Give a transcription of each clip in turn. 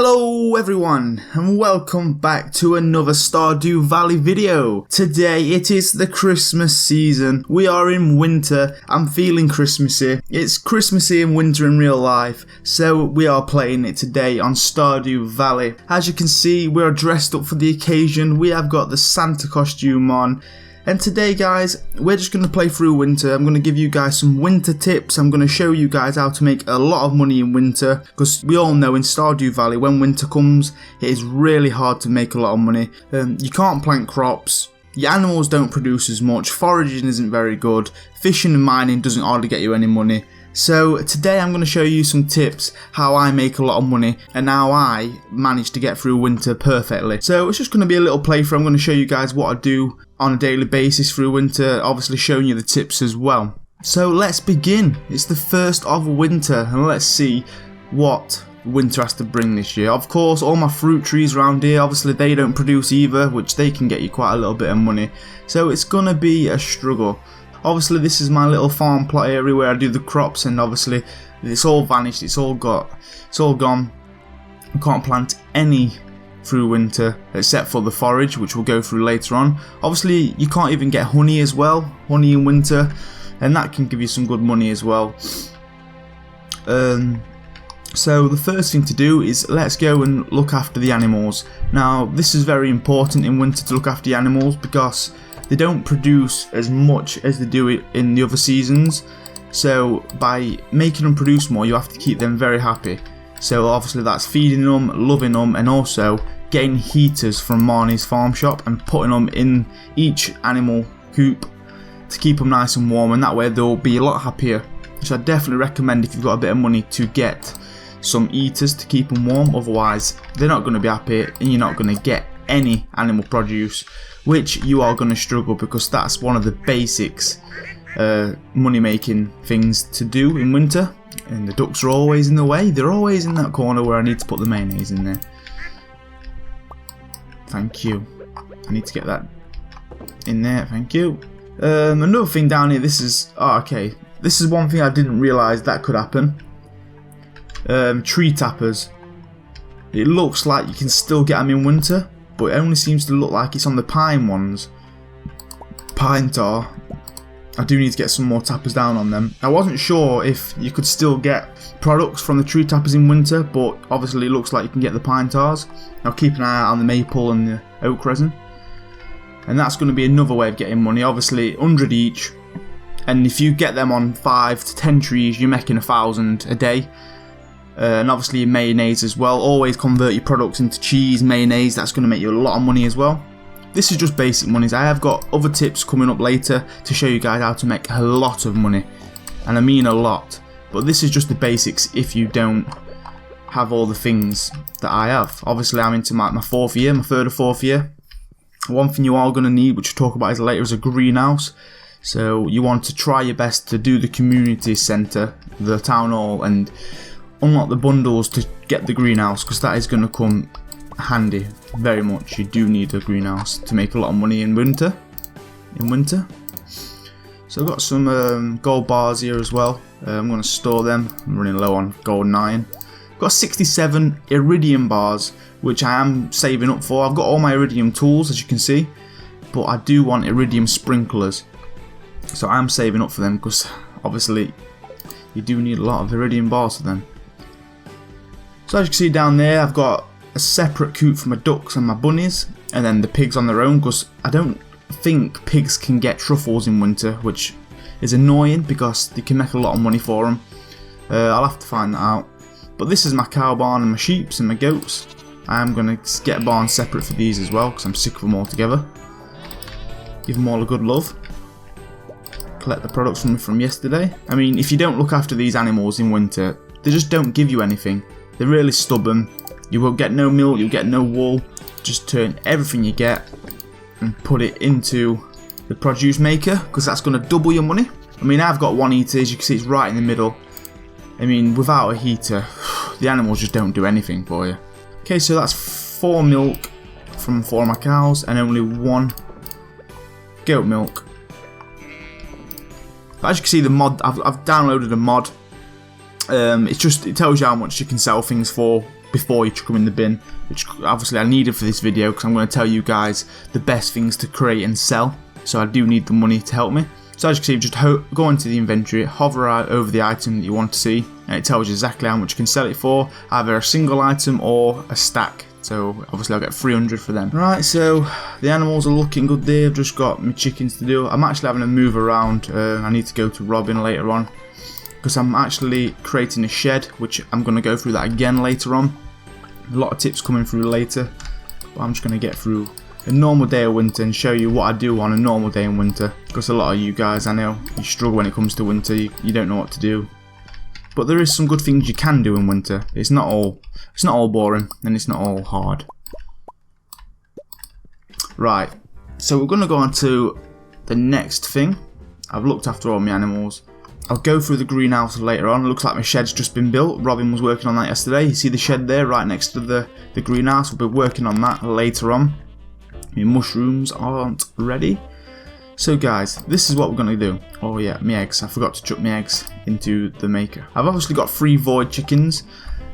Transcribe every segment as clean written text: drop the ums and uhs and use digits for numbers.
Hello everyone and welcome back to another Stardew Valley video. Today it is the Christmas season. We are in winter. I'm feeling Christmassy. It's Christmassy in winter in real life, so we are playing it today on Stardew Valley. As you can see, we are dressed up for the occasion. We have got the Santa costume on. And today guys, we're just going to play through winter. I'm going to give you guys some winter tips. I'm going to show you guys how to make a lot of money in winter, because we all know in Stardew Valley when winter comes it is really hard to make a lot of money. You can't plant crops, your animals don't produce as much, foraging isn't very good, fishing and mining doesn't hardly get you any money. So today I'm going to show you some tips how I make a lot of money and how I manage to get through winter perfectly. So it's just going to be a little playthrough. I'm going to show you guys what I do on a daily basis through winter, obviously showing you the tips as well. So let's begin. It's the first of winter and let's see what winter has to bring this year. Of course, all my fruit trees around here, obviously they don't produce either, which they can get you quite a little bit of money. So it's going to be a struggle. Obviously this is my little farm plot area where I do the crops, and obviously it's all vanished, it's all gone. I can't plant any through winter except for the forage, which we'll go through later on. Obviously you can't even get honey as well, honey in winter, and that can give you some good money as well. So the first thing to do is let's go and look after the animals. Now this is very important in winter to look after the animals because they don't produce as much as they do it in the other seasons. So by making them produce more, you have to keep them very happy. So obviously that's feeding them, loving them, and also getting heaters from Marnie's farm shop and putting them in each animal coop to keep them nice and warm, and that way they'll be a lot happier. Which I definitely recommend if you've got a bit of money to get some eaters to keep them warm, otherwise they're not going to be happy and you're not going to get any animal produce, which you are going to struggle because that's one of the basics money making things to do in winter. And the ducks are always in the way, they're always in that corner where I need to put the mayonnaise in there. Thank you. I need to get that in there, thank you. Another thing down here, this is one thing I didn't realise that could happen. Tree tappers. It looks like you can still get them in winter, but it only seems to look like it's on the pine ones. Pine tar. I do need to get some more tappers down on them. I wasn't sure if you could still get products from the tree tappers in winter, but obviously it looks like you can get the pine tars. I'll keep an eye out on the maple and the oak resin. And that's going to be another way of getting money, obviously 100 each. And if you get them on 5 to 10 trees, you're making 1,000 a day. And obviously mayonnaise as well. Always convert your products into cheese, mayonnaise. That's going to make you a lot of money as well. This is just basic monies. I have got other tips coming up later to show you guys how to make a lot of money. And I mean a lot. But this is just the basics if you don't have all the things that I have. Obviously I'm into my fourth year, my third or fourth year. One thing you are going to need, which we'll talk about later, is a greenhouse. So you want to try your best to do the community centre, the town hall, and unlock the bundles to get the greenhouse, because that is going to come handy very much. You do need a greenhouse to make a lot of money in winter. So I've got some gold bars here as well. I'm going to store them. I'm running low on golden iron. I've got 67 iridium bars, which I am saving up for. I've got all my iridium tools, as you can see, but I do want iridium sprinklers, so I'm saving up for them because obviously you do need a lot of iridium bars for them. So as you can see down there, I've got a separate coop for my ducks and my bunnies, and then the pigs on their own, because I don't think pigs can get truffles in winter, which is annoying because they can make a lot of money for them. I'll have to find that out. But this is my cow barn and my sheep and my goats. I am going to get a barn separate for these as well because I'm sick of them all together. Give them all a good love. Collect the products from yesterday. I mean, if you don't look after these animals in winter, they just don't give you anything. They're really stubborn. You will get no milk, you'll get no wool. Just turn everything you get and put it into the produce maker, because that's going to double your money. I mean, I've got one heater, as you can see, it's right in the middle. I mean, without a heater, the animals just don't do anything for you. Okay, so that's 4 milk from 4 of my cows and only 1 goat milk. But as you can see, the mod, I've downloaded a mod It tells you how much you can sell things for before you chuck them in the bin, which obviously I needed for this video because I'm going to tell you guys the best things to create and sell. So I do need the money to help me. So as you can see, just go into the inventory, hover over the item that you want to see, and it tells you exactly how much you can sell it for, either a single item or a stack. So obviously I'll get 300 for them. Right, so the animals are looking good there. I've just got my chickens to do. I'm actually having to move around. I need to go to Robin later on because I'm actually creating a shed, which I'm going to go through that again later on. A lot of tips coming through later, but I'm just going to get through a normal day of winter and show you what I do on a normal day in winter, because a lot of you guys, I know, you struggle when it comes to winter. You don't know what to do, but there is some good things you can do in winter. It's not all boring and it's not all hard. Right, so we're going to go on to the next thing. I've looked after all my animals. I'll go through the greenhouse later on. It looks like my shed's just been built. Robin was working on that yesterday. You see the shed there right next to the greenhouse. We'll be working on that later on. My mushrooms aren't ready. So guys, this is what we're going to do. Oh yeah, my eggs. I forgot to chuck my eggs into the maker. I've obviously got 3 void chickens.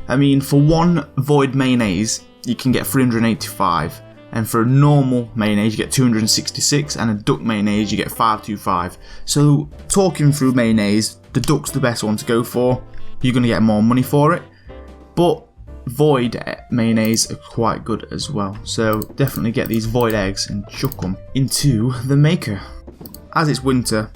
I mean, for 1 void mayonnaise, you can get 385. And for a normal mayonnaise, you get 266. And a duck mayonnaise, you get 525. So talking through mayonnaise, the duck's the best one to go for. You're going to get more money for it. But void mayonnaise are quite good as well, so definitely get these void eggs and chuck them into the maker. As it's winter,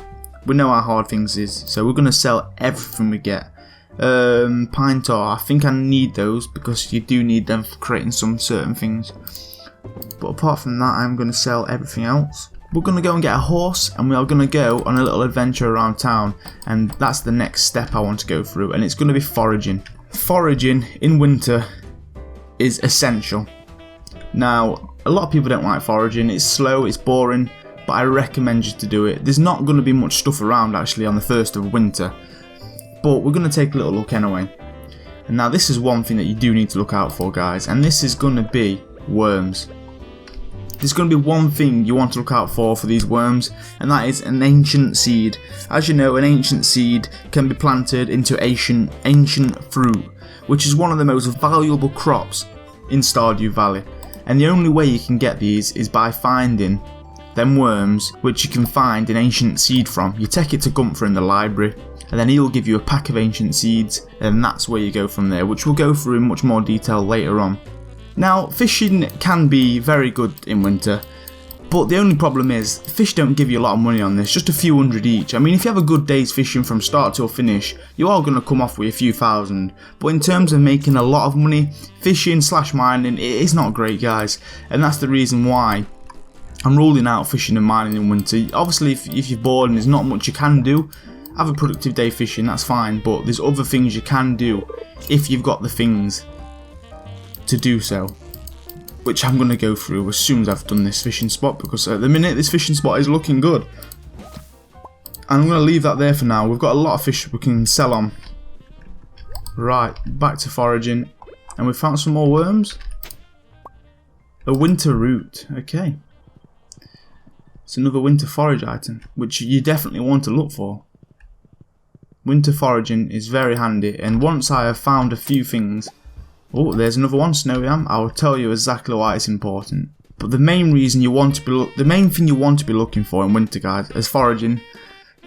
we know how hard things is, so we're going to sell everything we get. Pine tar, I think I need those because you do need them for creating some certain things, but apart from that I'm going to sell everything else. We're going to go and get a horse, and we are going to go on a little adventure around town, and that's the next step I want to go through, and it's going to be foraging. Foraging in winter is essential. Now, a lot of people don't like foraging. It's slow, it's boring, but I recommend you to do it. There's not going to be much stuff around actually on the 1st of winter, but we're going to take a little look anyway. And now this is one thing that you do need to look out for, guys, and this is going to be worms. There's going to be one thing you want to look out for these worms, and that is an ancient seed. As you know, an ancient seed can be planted into ancient fruit, which is one of the most valuable crops in Stardew Valley. And the only way you can get these is by finding them worms, which you can find an ancient seed from. You take it to Gunther in the library, and then he'll give you a pack of ancient seeds, and that's where you go from there, which we'll go through in much more detail later on. Now, fishing can be very good in winter, but the only problem is, fish don't give you a lot of money on this, just a few hundred each. I mean, if you have a good day's fishing from start till finish, you are going to come off with a few thousand, but in terms of making a lot of money, fishing / mining, it is not great, guys, and that's the reason why I'm ruling out fishing and mining in winter. Obviously, if you're bored and there's not much you can do, have a productive day fishing, that's fine, but there's other things you can do if you've got the things to do so, which I'm going to go through as soon as I've done this fishing spot, because at the minute this fishing spot is looking good, and I'm going to leave that there for now. We've got a lot of fish we can sell on. Right, back to foraging, and we found some more worms. A winter root, okay, it's another winter forage item, which you definitely want to look for. Winter foraging is very handy, and once I have found a few things. Oh, there's another one, snowy yam. I will tell you exactly why it's important. But the main thing you want to be looking for in winter, guys, as foraging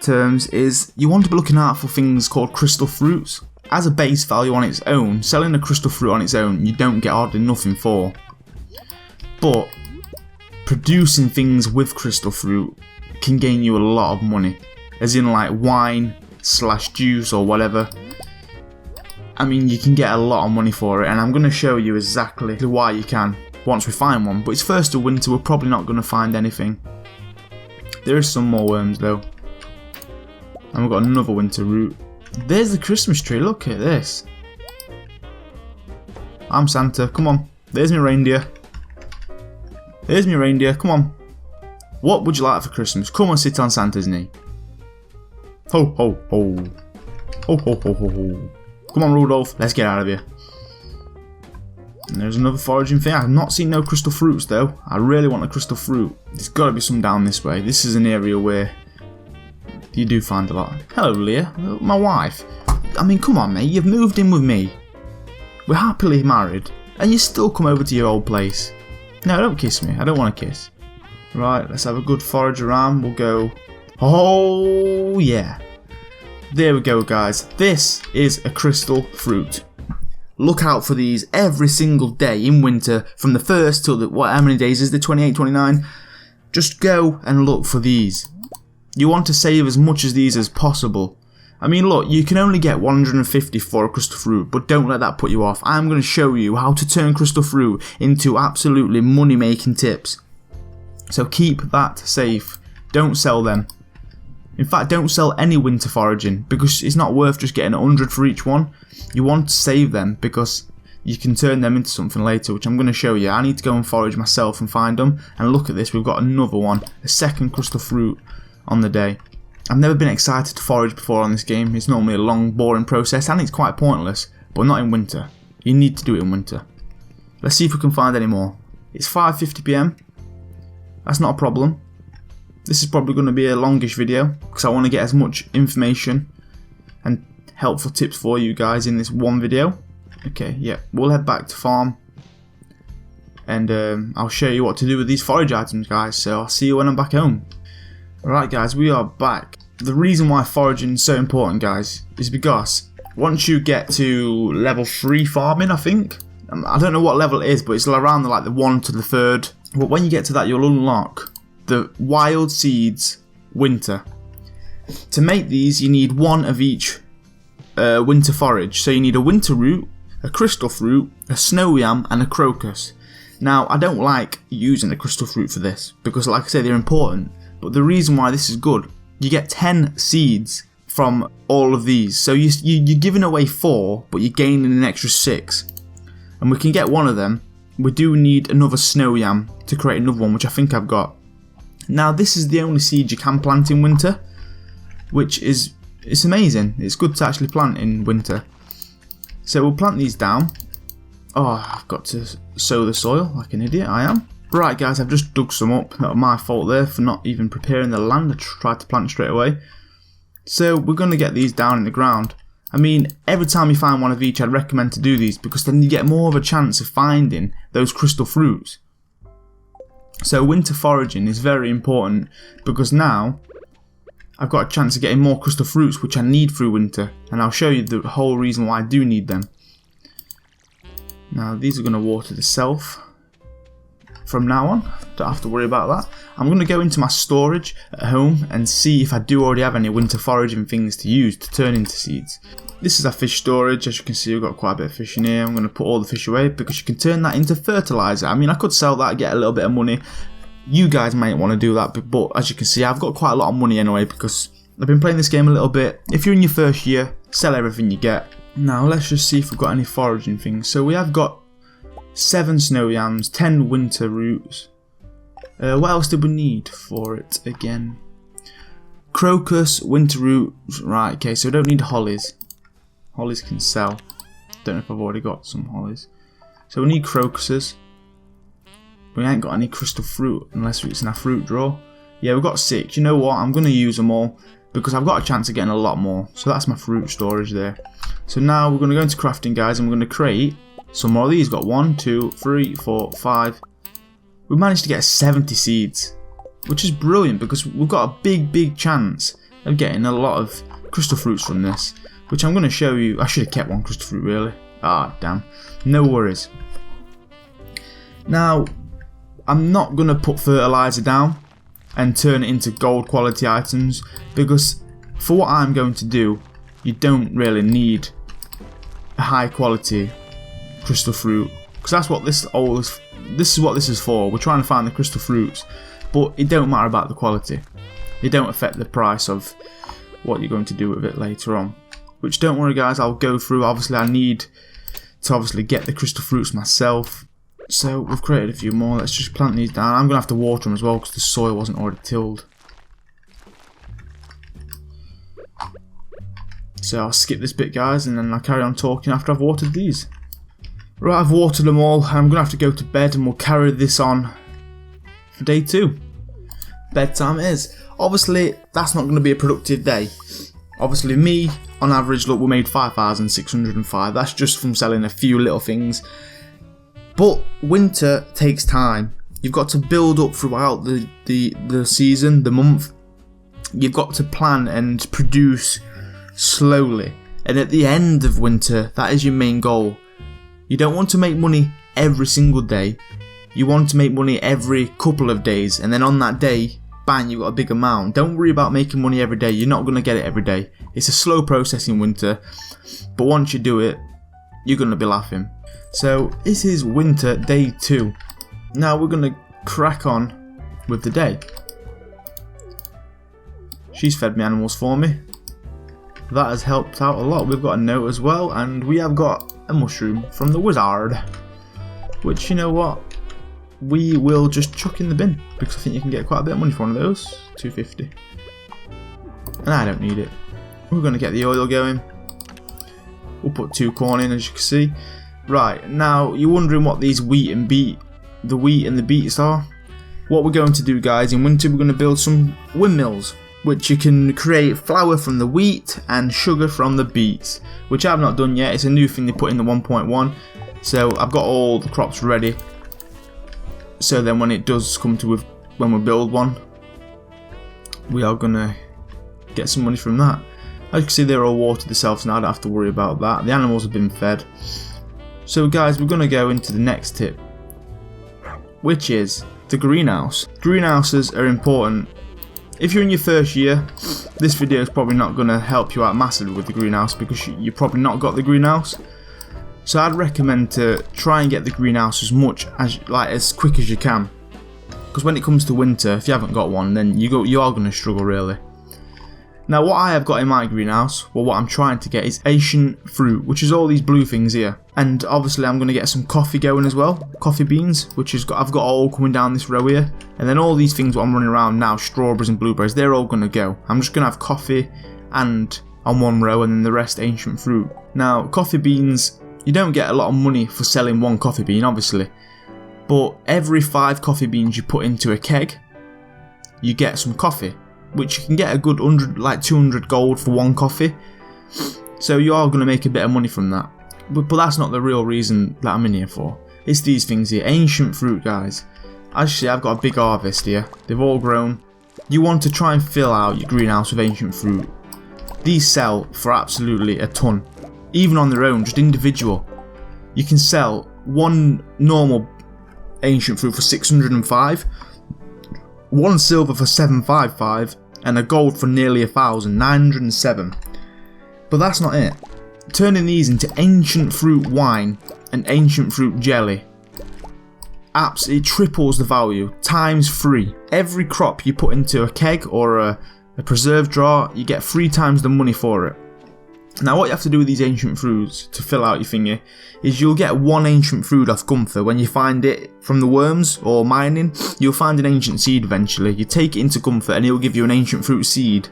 terms, is you want to be looking out for things called crystal fruits. As a base value on its own, selling a crystal fruit on its own, you don't get hardly nothing for. But producing things with crystal fruit can gain you a lot of money, as in like wine / juice or whatever. I mean, you can get a lot of money for it, and I'm going to show you exactly why you can once we find one. But it's 1st of winter, we're probably not going to find anything. There is some more worms though, and we've got another winter root. There's the Christmas tree, look at this. I'm Santa, come on. There's my reindeer. There's my reindeer, come on. What would you like for Christmas? Come and sit on Santa's knee. Ho ho ho. Ho ho ho ho ho. Come on, Rudolph, let's get out of here. And there's another foraging thing. I've not seen no crystal fruits though. I really want a crystal fruit. There's got to be some down this way. This is an area where you do find a lot. Hello, Leah, my wife. I mean, come on, mate. You've moved in with me. We're happily married, and you still come over to your old place. No, don't kiss me. I don't want to kiss. Right, let's have a good forage around. We'll go. Oh, yeah. There we go, guys. This is a crystal fruit. Look out for these every single day in winter, from the 1st till how many days is it? 28, 29? Just go and look for these. You want to save as much of these as possible. I mean, look, you can only get 150 for a crystal fruit, but don't let that put you off. I'm going to show you how to turn crystal fruit into absolutely money-making tips. So keep that safe. Don't sell them. In fact, don't sell any winter foraging, because it's not worth just getting 100 for each one. You want to save them because you can turn them into something later, which I'm going to show you. I need to go and forage myself and find them. And look at this, we've got another one, a second crystal fruit on the day. I've never been excited to forage before on this game. It's normally a long, boring process, and it's quite pointless, but not in winter. You need to do it in winter. Let's see if we can find any more. It's 5:50 PM. That's not a problem. This is probably going to be a longish video, because I want to get as much information and helpful tips for you guys in this one video. Okay, yeah, we'll head back to farm, and I'll show you what to do with these forage items, guys, so I'll see you when I'm back home. Alright guys, we are back. The reason why foraging is so important, guys, is because once you get to level 3 farming, I think, I don't know what level it is, but it's around the 1 to the 3rd, but when you get to that, you'll unlock the wild seeds winter. To make these, you need one of each winter forage. So you need a winter root, a crystal fruit, a snow yam, and a crocus. Now, I don't like using a crystal fruit for this, because like I say, they're important. But the reason why this is good, you get 10 seeds from all of these. So you're giving away 4, but you're gaining an extra 6. And we can get one of them. We do need another snow yam to create another one, which I think I've got. Now, this is the only seed you can plant in winter, which is, it's amazing. It's good to actually plant in winter. So we'll plant these down. Oh, I've got to sow the soil like an idiot, I am. Right guys, I've just dug some up. That was my fault there for not even preparing the land. I tried to plant straight away. So we're going to get these down in the ground. I mean, every time you find one of each, I'd recommend to do these, because then you get more of a chance of finding those crystal fruits. So winter foraging is very important, because now I've got a chance of getting more crystal fruits, which I need through winter. And I'll show you the whole reason why I do need them. Now these are going to water themselves. From now on, don't have to worry about that. I'm going to go into my storage at home and see if I do already have any winter foraging things to use to turn into seeds. This is our fish storage. As you can see, we've got quite a bit of fish in here. I'm going to put all the fish away, because you can turn that into fertilizer. I mean, I could sell that, get a little bit of money. You guys might want to do that, but as you can see, I've got quite a lot of money anyway, because I've been playing this game a little bit. If you're in your first year, sell everything you get. Now let's just see if we've got any foraging things. So we have got 7 snow yams, 10 winter roots. What else did we need for it again? Crocus, winter roots. Right, okay, so we don't need hollies. Hollies can sell. Don't know if I've already got some hollies. So we need crocuses. We ain't got any crystal fruit unless it's in our fruit drawer. Yeah, we've got 6. You know what? I'm going to use them all, because I've got a chance of getting a lot more. So that's my fruit storage there. So now we're going to go into crafting, guys, and we're going to create some more of these. Got 1, 2, 3, 4, 5. We managed to get 70 seeds, which is brilliant, because we've got a big chance of getting a lot of crystal fruits from this, which I'm going to show you. I should have kept one crystal fruit, really. Ah, damn. No worries. Now, I'm not going to put fertilizer down and turn it into gold quality items, because for what I'm going to do, you don't really need a high quality crystal fruit, because that's what this is what this is for. We're trying to find the crystal fruits, but it don't matter about the quality. It don't affect the price of what you're going to do with it later on, which, don't worry guys, I'll go through. Obviously I need to get the crystal fruits myself, so we've created a few more. Let's just plant these down. I'm gonna have to water them as well, because the soil wasn't already tilled. So I'll skip this bit, guys, and then I'll carry on talking after I've watered these. Right, I've watered them all. I'm going to have to go to bed, and we'll carry this on for day 2. Bedtime is. Obviously, that's not going to be a productive day. Obviously me, on average, look, we made 5,605. That's just from selling a few little things. But winter takes time. You've got to build up throughout the season, the month. You've got to plan and produce slowly. And at the end of winter, that is your main goal. You don't want to make money every single day. You want to make money every couple of days. And then on that day, bang, you've got a big amount. Don't worry about making money every day. You're not going to get it every day. It's a slow process in winter. But once you do it, you're going to be laughing. So this is winter day 2. Now we're going to crack on with the day. She's fed me animals for me. That has helped out a lot. We've got a note as well, and we have got a mushroom from the wizard, which, you know what, we will just chuck in the bin, because I think you can get quite a bit of money for one of those. 250. And I don't need it. We're going to get the oil going. We'll put 2 corn in, as you can see. Right, now you're wondering what these wheat and the beets are. What we're going to do, guys, in winter we're going to build some windmills, which you can create flour from the wheat and sugar from the beets, which I've not done yet. It's a new thing they put in the 1.1. So I've got all the crops ready. So then when it does come to when we build one, we are gonna get some money from that. As you can see, they're all watered themselves now. I don't have to worry about that. The animals have been fed. So guys, we're gonna go into the next tip, which is the greenhouse. Greenhouses are important. If you're in your first year, this video is probably not going to help you out massively with the greenhouse, because you've probably not got the greenhouse. So I'd recommend to try and get the greenhouse as quick as you can, because when it comes to winter, if you haven't got one, then you are going to struggle really. Now what I have got in my greenhouse, well, what I'm trying to get is ancient fruit, which is all these blue things here. And obviously I'm going to get some coffee going as well, coffee beans, which I've got all coming down this row here. And then all these things what I'm running around now, strawberries and blueberries, they're all going to go. I'm just going to have coffee and on one row, and then the rest ancient fruit. Now coffee beans, you don't get a lot of money for selling one coffee bean, obviously. But every 5 coffee beans you put into a keg, you get some coffee, which you can get a good 200 gold for 1 coffee. So you are going to make a bit of money from that. But that's not the real reason that I'm in here for. It's these things here, ancient fruit, guys. As you see, I've got a big harvest here. They've all grown. You want to try and fill out your greenhouse with ancient fruit. These sell for absolutely a ton. Even on their own, just individual. You can sell 1 normal ancient fruit for 605, 1 silver for 755, and a gold for nearly 1,000, 907. But that's not it. Turning these into ancient fruit wine and ancient fruit jelly, it triples the value, times 3. Every crop you put into a keg or a preserve jar, you get 3 times the money for it. Now what you have to do with these ancient fruits to fill out your thingy is you'll get 1 ancient fruit off Gunther. When you find it from the worms or mining, you'll find an ancient seed eventually. You take it into Gunther and he'll give you an ancient fruit seed.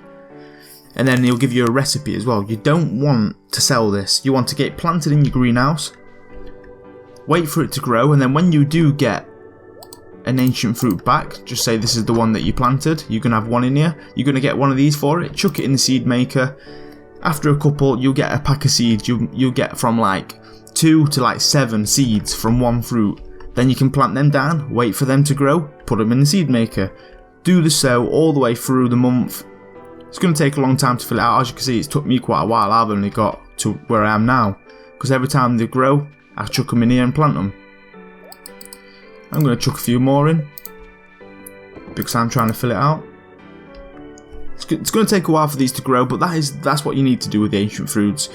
And then he'll give you a recipe as well. You don't want to sell this. You want to get it planted in your greenhouse, wait for it to grow, and then when you do get an ancient fruit back, just say this is the one that you planted, you're going to have 1 in here, you're going to get 1 of these for it, chuck it in the seed maker. After a couple, you'll get a pack of seeds. You'll get from 2 to 7 seeds from 1 fruit. Then you can plant them down, wait for them to grow, put them in the seed maker. Do the sow all the way through the month. It's going to take a long time to fill it out. As you can see, it's took me quite a while. I've only got to where I am now, because every time they grow, I chuck them in here and plant them. I'm going to chuck a few more in, because I'm trying to fill it out. It's going to take a while for these to grow, but that's what you need to do with the ancient fruits.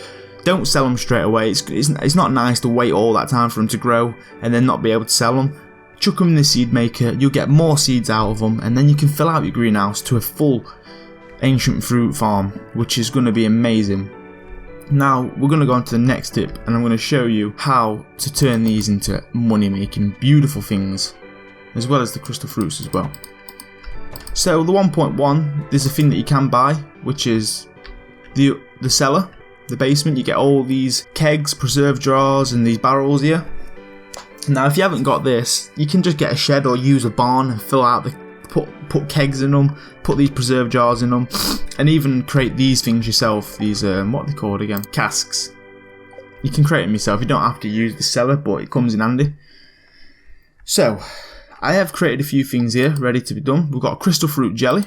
Don't sell them straight away. It's not nice to wait all that time for them to grow and then not be able to sell them. Chuck them in the seed maker, you'll get more seeds out of them, and then you can fill out your greenhouse to a full ancient fruit farm, which is going to be amazing. Now we're going to go on to the next tip, and I'm going to show you how to turn these into money making beautiful things, as well as the crystal fruits as well. So the 1.1, there's a thing that you can buy, which is the cellar, the basement. You get all these kegs, preserve jars, and these barrels here. Now if you haven't got this, you can just get a shed or use a barn and put kegs in them, put these preserve jars in them, and even create these things yourself. These what are they called again? Casks. You can create them yourself. You don't have to use the cellar, but it comes in handy. So I have created a few things here ready to be done. We've got a crystal fruit jelly,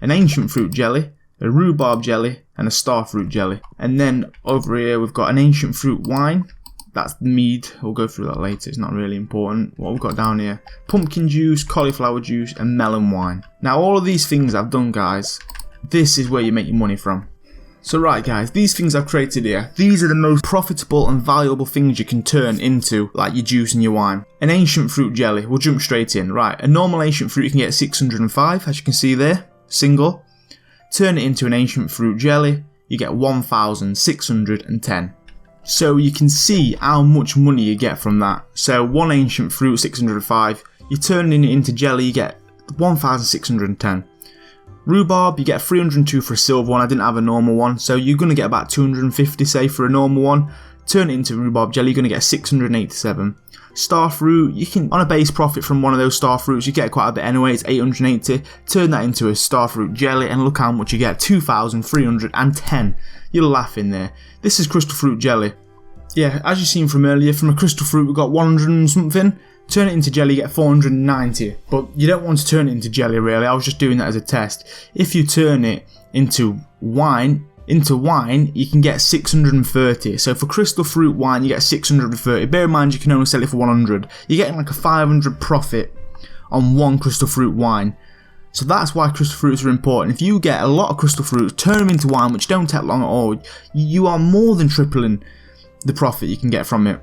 an ancient fruit jelly, a rhubarb jelly, and a star fruit jelly. And then over here we've got an ancient fruit wine. That's the mead. We'll go through that later. It's not really important. What we've got down here: pumpkin juice, cauliflower juice, and melon wine. Now all of these things I've done, guys, this is where you make your money from. So right, guys, these things I've created here, these are the most profitable and valuable things you can turn into, like your juice and your wine. An ancient fruit jelly, we'll jump straight in. Right, a normal ancient fruit you can get 605, as you can see there, single. Turn it into an ancient fruit jelly, you get 1,610. So you can see how much money you get from that. So one ancient fruit, 605, you turn it into jelly, you get 1,610. Rhubarb, you get 302 for a silver one. I didn't have a normal one, so you're going to get about 250, say, for a normal one. Turn it into rhubarb jelly, you're going to get 687. Star fruit, you can, on a base profit from one of those star fruits, you get quite a bit anyway, it's 880. Turn that into a star fruit jelly, and look how much you get, 2,310. You're laughing there. This is crystal fruit jelly. Yeah, as you've seen from earlier, from a crystal fruit we got 100 and something. Turn it into jelly, you get 490, but you don't want to turn it into jelly really, I was just doing that as a test. If you turn it into wine, you can get 630. So for crystal fruit wine, you get 630. Bear in mind, you can only sell it for 100. You're getting like a 500 profit on one crystal fruit wine. So that's why crystal fruits are important. If you get a lot of crystal fruits, turn them into wine, which don't take long at all, you are more than tripling the profit you can get from it.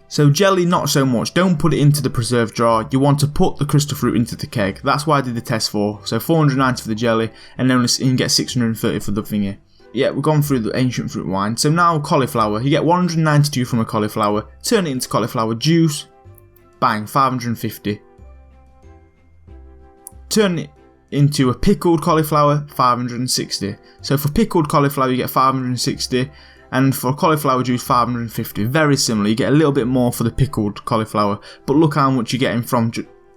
So jelly, not so much. Don't put it into the preserve jar. You want to put the crystal fruit into the keg. That's why I did the test for. So 490 for the jelly, and then you can get 630 for the thingy. Yeah, we've gone through the ancient fruit wine. So now cauliflower. You get 192 from a cauliflower. Turn it into cauliflower juice. Bang, 550. Turn it into a pickled cauliflower, 560. So for pickled cauliflower, you get 560. And for cauliflower juice, 550. Very similar. You get a little bit more for the pickled cauliflower, but look how much you're getting from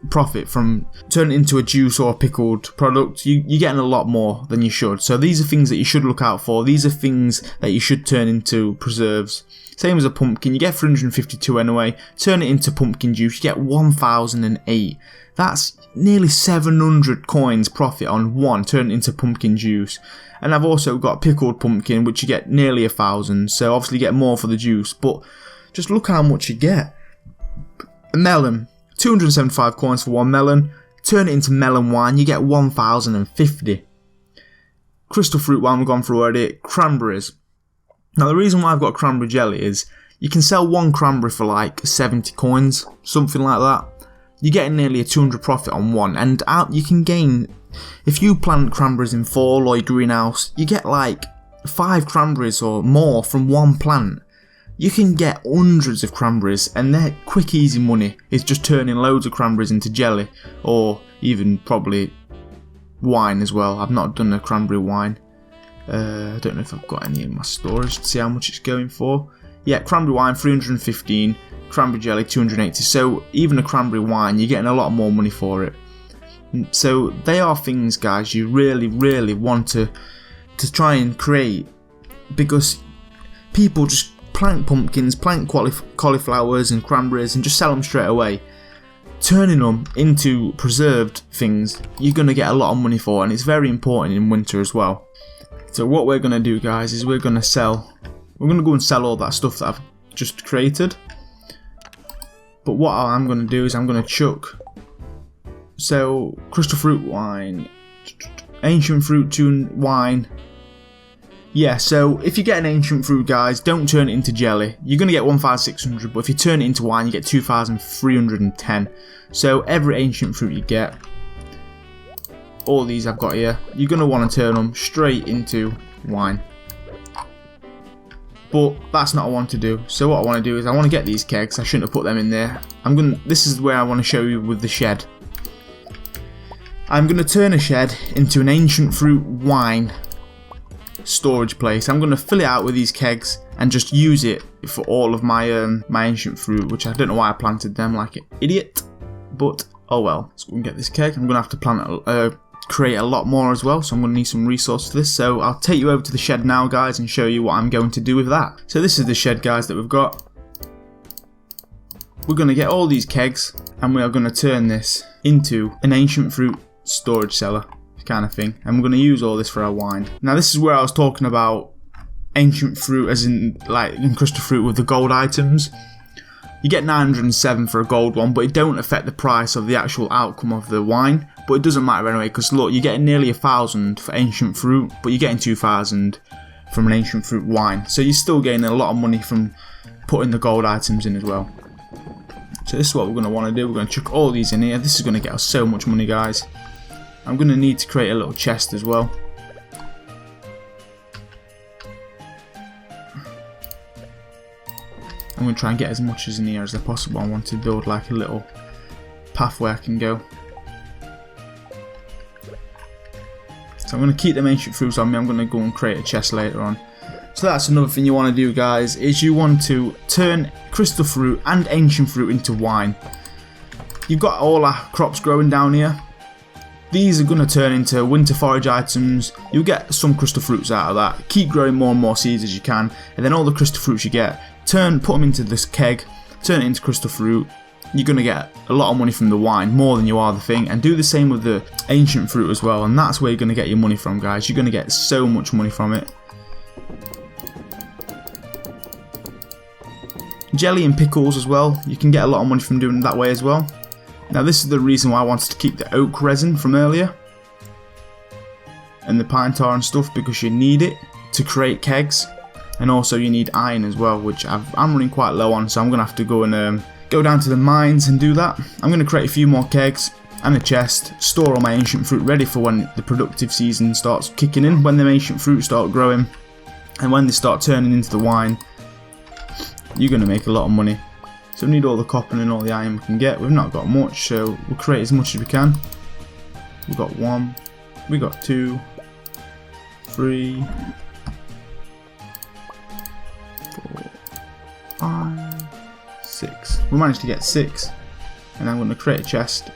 profit from turning it into a juice or a pickled product. You're getting a lot more than you should. So these are things that you should look out for. These are things that you should turn into preserves. Same as a pumpkin. You get 352 anyway. Turn it into pumpkin juice. You get 1,008. That's nearly 700 coins profit on one. Turn it into pumpkin juice. And I've also got pickled pumpkin, which you get nearly 1,000. So obviously you get more for the juice, but just look how much you get. A melon, 275 coins for one melon. Turn it into melon wine, you get 1,050. Crystal fruit wine we've gone through already. Cranberries. Now the reason why I've got cranberry jelly is you can sell one cranberry for like 70 coins, something like that. You're getting nearly a 200 profit on one, and you can gain. If you plant cranberries in fall or your greenhouse, you get like 5 cranberries or more from one plant. You can get hundreds of cranberries, and they're quick, easy money. It's just turning loads of cranberries into jelly, or even probably wine as well. I've not done a cranberry wine. I don't know if I've got any in my storage to see how much it's going for. Yeah, cranberry wine 315, cranberry jelly 280. So even a cranberry wine, you're getting a lot more money for it. So they are things, guys, you really, really want to try and create, because people just plant pumpkins, plant cauliflowers and cranberries and just sell them straight away. Turning them into preserved things, you're going to get a lot of money for, and it's very important in winter as well. So what we're going to do, guys, is we're going to go and sell all that stuff that I've just created. But what I'm going to do is I'm going to chuck. So, crystal fruit wine, ancient fruit tune wine. Yeah, so if you get an ancient fruit, guys, don't turn it into jelly. You're going to get 1,600, but if you turn it into wine, you get 2,310. So every ancient fruit you get, all these I've got here, you're going to want to turn them straight into wine. But that's not what I want to do. So what I want to do is I want to get these kegs. I shouldn't have put them in there. This is where I want to show you with the shed. I'm going to turn a shed into an ancient fruit wine storage place. I'm going to fill it out with these kegs and just use it for all of my my ancient fruit, which I don't know why I planted them like an idiot, but Oh well, let's go and get this keg. I'm going to have to create a lot more as well, so I'm going to need some resources for this. So I'll take you over to the shed now, guys, and show you what I'm going to do with that. So this is the shed, guys, that we've got. We're going to get all these kegs, and we are going to turn this into an ancient fruit storage cellar kind of thing, and we're going to use all this for our wine. Now this is where I was talking about ancient fruit, as in like in crystal fruit with the gold items. You get 907 for a gold one, but it don't affect the price of the actual outcome of the wine. But it doesn't matter anyway, because look, you're getting nearly 1,000 for ancient fruit, but you're getting 2,000 from an ancient fruit wine. So you're still getting a lot of money from putting the gold items in as well. So this is what we're going to want to do. We're going to chuck all these in here. This is going to get us so much money, guys. I'm going to need to create a little chest as well. I'm going to try and get as much as in here as possible. I want to build like a little path where I can go. So I'm going to keep them ancient fruits on me. I'm going to go and create a chest later on. So that's another thing you want to do, guys, is you want to turn crystal fruit and ancient fruit into wine. You've got all our crops growing down here. These are going to turn into winter forage items. You'll get some crystal fruits out of that. Keep growing more and more seeds as you can, and then all the crystal fruits you get, put them into this keg, turn it into crystal fruit. You're going to get a lot of money from the wine, more than you are the thing, and do the same with the ancient fruit as well, and that's where you're going to get your money from, guys. You're going to get so much money from it. Jelly and pickles as well, you can get a lot of money from doing it that way as well. Now this is the reason why I wanted to keep the oak resin from earlier and the pine tar and stuff, because you need it to create kegs, and also you need iron as well, which I'm running quite low on, so I'm going to have to go and go down to the mines and do that. I'm going to create a few more kegs and a chest, store all my ancient fruit ready for when the productive season starts kicking in, when the ancient fruit start growing and when they start turning into the wine. You're going to make a lot of money. So we need all the copper and all the iron we can get. We've not got much, so we'll create as much as we can. We've got 1, we got 2, 3, 4, 5, 6. We managed to get 6, and I'm going to create a chest.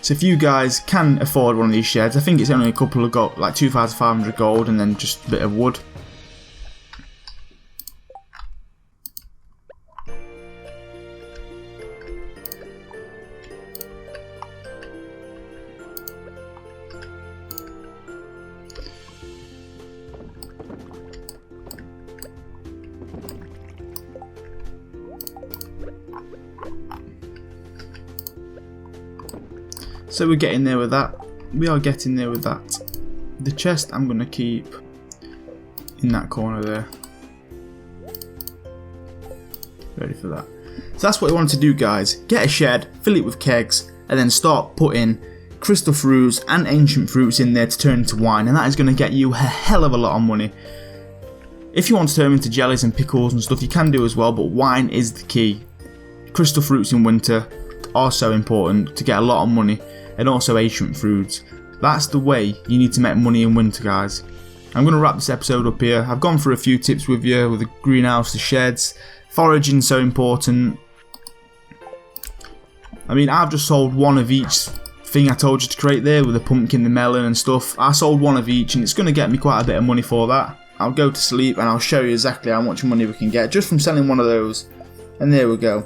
So if you guys can afford one of these sheds, I think it's only a couple of gold, like 2,500 gold, and then just a bit of wood. So we're getting there with that. We are getting there with that. The chest I'm going to keep in that corner there. Ready for that. So that's what we want to do, guys. Get a shed, fill it with kegs, and then start putting crystal fruits and ancient fruits in there to turn into wine, and that is going to get you a hell of a lot of money. If you want to turn them into jellies and pickles and stuff, you can do as well, but wine is the key. Crystal fruits in winter are so important to get a lot of money, and also ancient fruits. That's the way you need to make money in winter, guys. I'm going to wrap this episode up here. I've gone through a few tips with you, with the greenhouse, the sheds, foraging so important. I mean, I've just sold one of each thing I told you to create there, with the pumpkin, the melon and stuff. I sold one of each, and it's going to get me quite a bit of money for that. I'll go to sleep and I'll show you exactly how much money we can get just from selling one of those. And there we go.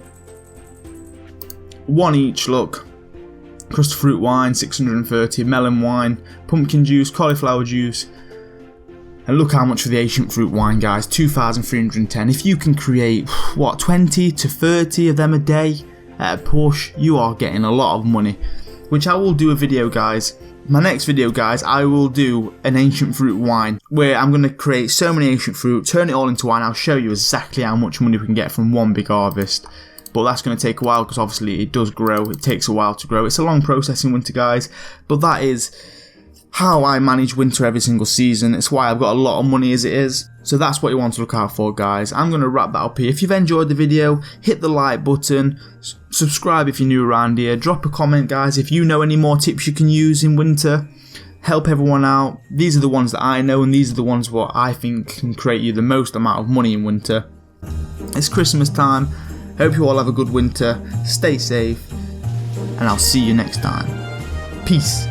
One each, look. Crystal fruit wine, 630, melon wine, pumpkin juice, cauliflower juice. And look how much for the ancient fruit wine, guys, 2,310. If you can create, what, 20 to 30 of them a day at a push, you are getting a lot of money. Which I will do a video, guys. My next video, guys, I will do an ancient fruit wine, where I'm going to create so many ancient fruit, turn it all into wine. I'll show you exactly how much money we can get from one big harvest. But that's going to take a while, because obviously it does grow. It takes a while to grow. It's a long process in winter, guys. But that is how I manage winter every single season. It's why I've got a lot of money as it is. So that's what you want to look out for, guys. I'm going to wrap that up here. If you've enjoyed the video, hit the like button. Subscribe if you're new around here. Drop a comment, guys, if you know any more tips you can use in winter. Help everyone out. These are the ones that I know, and these are the ones what I think can create you the most amount of money in winter. It's Christmas time. Hope you all have a good winter, stay safe, and I'll see you next time. Peace.